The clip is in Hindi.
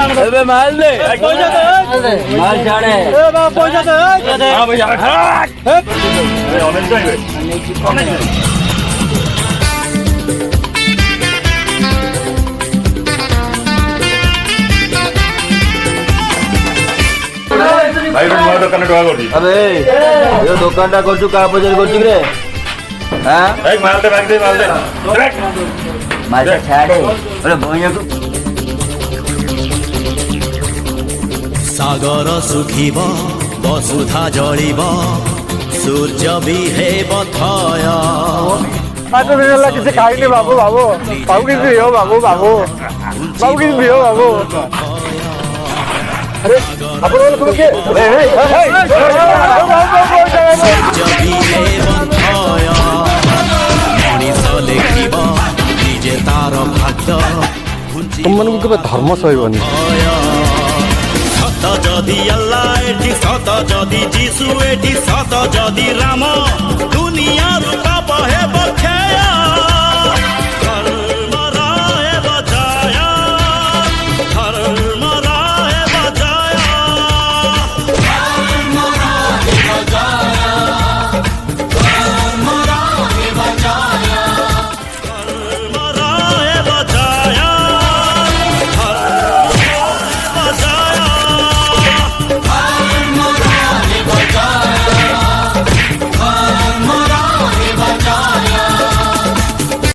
अबे माल दे पैसा दे माल छाड़े पैसा दे हां भैया भाई मैं दुकान टका करती अबे ये दुकानटा करछु का बजार करछु रे हां एक माल दे माल दे माल छाड़े अरे भैया को सागर सुखीब वसुधा जलिब सूर्य भी हे बथय तो मेरे किसी खाई नहीं बाबू बाबू बाबू किसी हो बाबू बाबू बाबू किसी हो बाबू अरे अपन लोग के सूर्य भी हे बथय मनीष लेखिब निजे तार भाग्य तुम मन को धर्म सहबनी सत जदि अल्लाह एठी सत जदि जीसु एठी सत जदि राम